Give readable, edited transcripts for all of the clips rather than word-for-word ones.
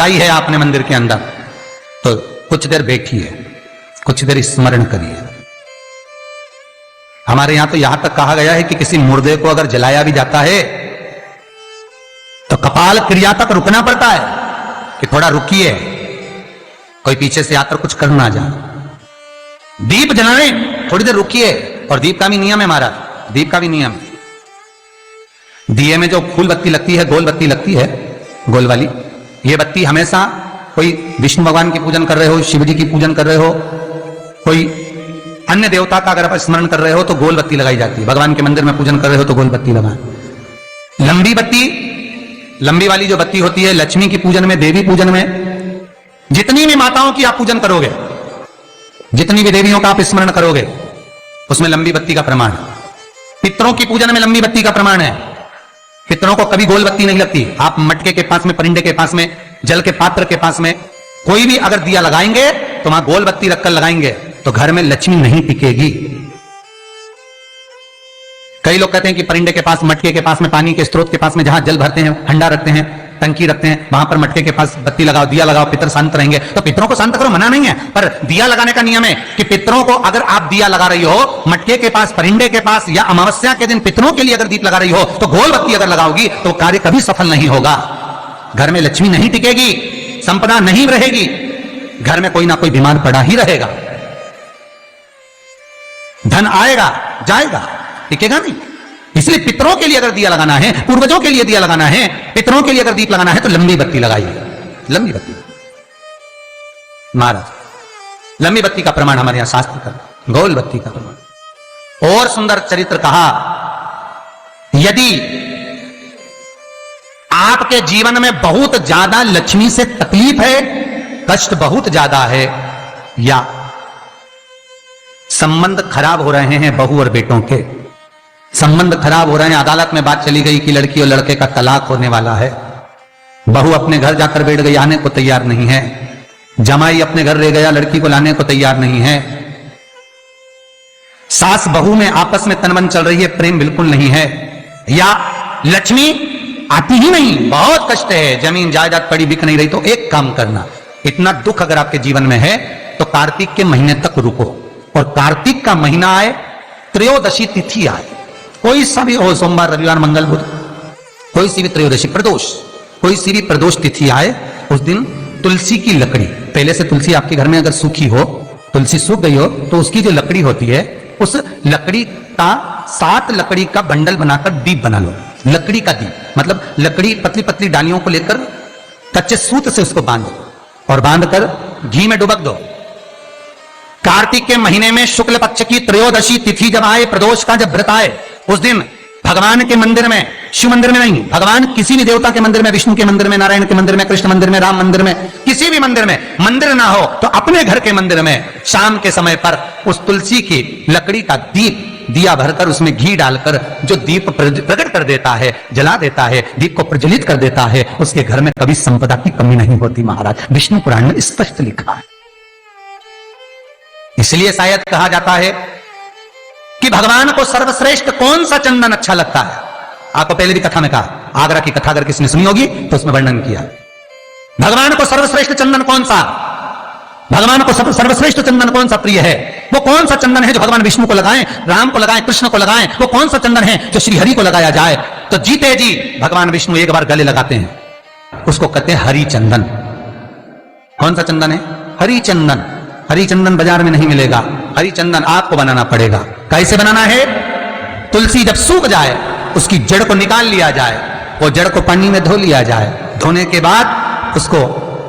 आई है आपने मंदिर के अंदर, तो कुछ देर बैठिए, कुछ देर स्मरण करिए। हमारे यहां तो यहां तक कहा गया है कि किसी मुर्दे को अगर जलाया भी जाता है तो कपाल क्रिया तक रुकना पड़ता है कि थोड़ा रुकिए, कोई पीछे से आकर कुछ करना जाए। दीप जलाएं, थोड़ी देर रुकिए। और दीप का भी नियम है महाराज, दीप का भी नियम। दिए में जो फूल बत्ती लगती है, गोल बत्ती लगती है, गोल वाली, ये बत्ती हमेशा कोई विष्णु भगवान की पूजन कर रहे हो, शिव जी की पूजन कर रहे हो, कोई अन्य देवता का अगर आप स्मरण कर रहे हो तो गोल बत्ती लगाई जाती है। भगवान के मंदिर में पूजन कर रहे हो तो गोल बत्ती लगाएं। लंबी बत्ती, लंबी वाली जो बत्ती होती है, लक्ष्मी की पूजन में, देवी पूजन में, जितनी भी माताओं की आप पूजन करोगे, जितनी भी देवियों का आप स्मरण करोगे, उसमें लंबी बत्ती का प्रमाण है। पितरों की पूजन में लंबी बत्ती का प्रमाण है। पितरों को कभी गोल बत्ती नहीं लगती। आप मटके के पास में, परिंदे के पास में, जल के पात्र के पास में कोई भी अगर दिया लगाएंगे तो वहां गोल बत्ती रखकर लगाएंगे तो घर में लक्ष्मी नहीं टिकेगी। कई लोग कहते हैं कि परिंदे के पास, मटके के पास में, पानी के स्रोत के पास में जहां जल भरते हैं, हंडा रखते हैं, टंकी रखते हैं, वहां पर मटके के पास बत्ती लगाओ, दिया लगाओ, पितर शांत रहेंगे। तो पितरों को शांत करो, मना नहीं है, पर दिया लगाने का नियम है कि पितरों को अगर आप दिया लगा रही हो मटके के पास, परिंदे के पास, या अमावस्या के दिन पितरों के लिए अगर दीप लगा रही हो तो गोल बत्ती अगर लगाओगी तो कार्य कभी सफल नहीं होगा। घर में लक्ष्मी नहीं टिकेगी, संपदा नहीं रहेगी, घर में कोई ना कोई बीमार पड़ा ही रहेगा। धन आएगा जाएगा, टिकेगा नहीं। इसलिए पितरों के लिए अगर दिया लगाना है, पूर्वजों के लिए दिया लगाना है, पितरों के लिए अगर दीप लगाना है तो लंबी बत्ती लगाइए, लंबी बत्ती। महाराज लंबी बत्ती का प्रमाण हमारे यहां शास्त्र का, गोल बत्ती का प्रमाण। और सुंदर चरित्र कहा, यदि आपके जीवन में बहुत ज्यादा लक्ष्मी से तकलीफ है, कष्ट बहुत ज्यादा है, या संबंध खराब हो रहे हैं, बहू और बेटों के संबंध खराब हो रहे हैं, अदालत में बात चली गई कि लड़की और लड़के का तलाक होने वाला है, बहू अपने घर जाकर बैठ गई, आने को तैयार नहीं है, जमाई अपने घर रह गया, लड़की को लाने को तैयार नहीं है, सास बहू में आपस में तनमन चल रही है, प्रेम बिल्कुल नहीं है, या लक्ष्मी आती ही नहीं, बहुत कष्ट है, जमीन जायदाद पड़ी बिक नहीं रही, तो एक काम करना, इतना दुख अगर आपके जीवन में है तो कार्तिक के महीने तक रुको, और कार्तिक का महीना आए, त्रयोदशी तिथि आए, कोई सा भी हो, सोमवार, रविवार, मंगल, बुध, कोई सी भी त्रयोदशी, प्रदोष, कोई सी भी प्रदोष तिथि आए, उस दिन तुलसी की लकड़ी, पहले से तुलसी आपके घर में अगर सूखी हो, तुलसी सूख गई हो, तो उसकी जो लकड़ी होती है, उस लकड़ी का 7 लकड़ी का बंडल बनाकर दीप बना लो। लकड़ी का दीप मतलब लकड़ी, पतली पतली डालियों को लेकर कच्चे सूत से उसको बांधो और बांधकर घी में डुबक दो। कार्तिक के महीने में शुक्ल पक्ष की त्रयोदशी तिथि जब आए, प्रदोष का जब व्रत आए, उस दिन भगवान के मंदिर में, शिव मंदिर में नहीं, भगवान किसी भी देवता के मंदिर में, विष्णु के मंदिर में, नारायण के मंदिर में, कृष्ण मंदिर में, राम मंदिर में, किसी भी मंदिर में, मंदिर ना हो तो अपने घर के मंदिर में शाम के समय पर उस तुलसी की लकड़ी का दीप, दिया भरकर उसमें घी डालकर जो दीप प्रकट कर देता है, जला देता है, दीप को प्रज्वलित कर देता है, उसके घर में कभी संपदा की कमी नहीं होती। महाराज विष्णु पुराण में स्पष्ट लिखा है। इसलिए शायद कहा जाता है कि भगवान को सर्वश्रेष्ठ कौन सा चंदन अच्छा लगता है। आपको पहले भी कथा में कहा, आगरा की कथा अगर किसी ने सुनी होगी तो उसमें वर्णन किया, भगवान को सर्वश्रेष्ठ चंदन कौन सा, भगवान को सर्वश्रेष्ठ चंदन कौन सा प्रिय है, वो कौन सा चंदन है जो भगवान विष्णु को लगाएं, राम को लगाएं, कृष्ण को लगाएं, वो कौन सा चंदन है जो श्री हरि को लगाया जाए। तो जीते जी भगवान विष्णु एक बार गले लगाते हैं, उसको कहते हैं हरि चंदन। कौन सा चंदन है? हरि चंदन। हरि चंदन बाजार में नहीं मिलेगा, हरि चंदन आपको बनाना पड़ेगा। कैसे बनाना है? तुलसी जब सूख जाए उसकी जड़ को निकाल लिया जाए, वो जड़ को पानी में धो लिया जाए, धोने के बाद उसको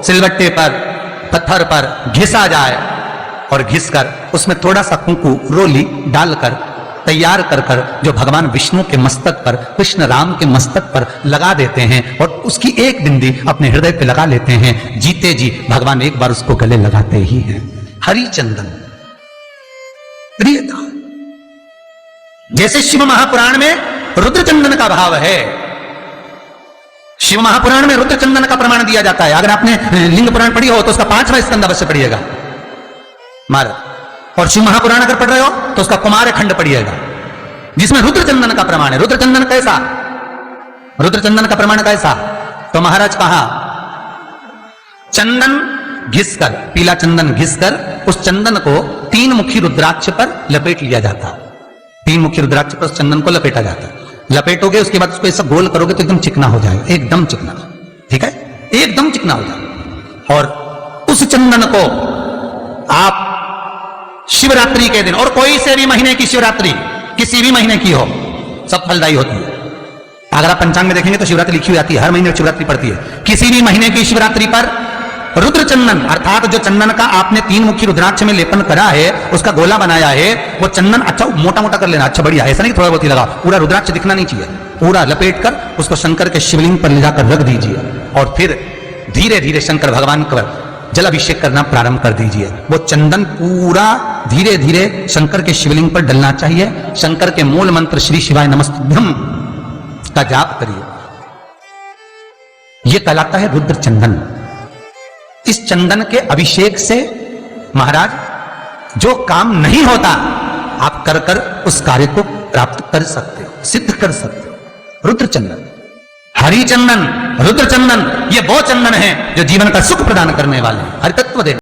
सिलबट्टे पर, पत्थर पर घिसा जाए और घिसकर उसमें थोड़ा सा कुंकू, रोली डालकर तैयार कर कर जो भगवान विष्णु के मस्तक पर, कृष्ण राम के मस्तक पर लगा देते हैं और उसकी एक बिंदी अपने हृदय पे लगा लेते हैं। जीते जी भगवान एक बार उसको गले लगाते ही हैं। हरि चंदन प्रियता। जैसे शिव महापुराण में रुद्र चंदन का भाव है, शिव महापुराण में रुद्र चंदन का प्रमाण दिया जाता है। अगर आपने लिंग पुराण पढ़ी हो तो उसका 5वां स्कंद अवश्य पढ़िएगा महाराज, और शिव महापुराण अगर पढ़ रहे हो तो उसका कुमार खंड पढ़िएगा जिसमें रुद्र चंदन का प्रमाण है। रुद्र चंदन कैसा? रुद्र चंदन का प्रमाण कैसा? तो महाराज कहा चंदन घिसकर, पीला चंदन घिसकर उस चंदन को 3 मुखी रुद्राक्ष पर लपेट लिया जाता। 3 मुखी रुद्राक्ष पर उस चंदन को लपेटा जाता। लपेटोगे उसके बाद उसको ऐसा गोल करोगे तो एकदम चिकना हो जाएगा, एकदम चिकना, ठीक है, एकदम चिकना हो जाएगा। और उस चंदन को आप शिवरात्रि के दिन, और कोई से भी महीने की शिवरात्रि, किसी भी महीने की हो, सब फलदायी होती है। अगर आप पंचांग में देखेंगे तो शिवरात्रि लिखी हुई आती है, हर महीने शिवरात्रि पड़ती है। किसी भी महीने की शिवरात्रि पर रुद्र चंदन, अर्थात जो चंदन का आपने 3 मुखी रुद्राक्ष में लेपन करा है, उसका गोला बनाया है, वो चंदन अच्छा मोटा मोटा कर लेना, अच्छा बढ़िया, ऐसा नहीं थोड़ा बहुत ही लगा, पूरा रुद्राक्ष दिखना नहीं चाहिए, पूरा लपेट कर उसको शंकर के शिवलिंग पर ले जाकर रख दीजिए और फिर धीरे धीरे शंकर भगवान का जल अभिषेक करना प्रारंभ कर दीजिए। वो चंदन पूरा धीरे धीरे शंकर के शिवलिंग पर डलना चाहिए। शंकर के मूल मंत्र श्री शिवाय नमस्तुभ्यं का जाप करिए। यह कहलाता है रुद्र चंदन। इस चंदन के अभिषेक से महाराज जो काम नहीं होता, आप कर कर उस कार्य को प्राप्त कर सकते हो, सिद्ध कर सकते हो। रुद्र चंदन, हरि चंदन, रुद्र चंदन, ये वो चंदन है जो जीवन का सुख प्रदान करने वाले हैं, हरि तत्व देने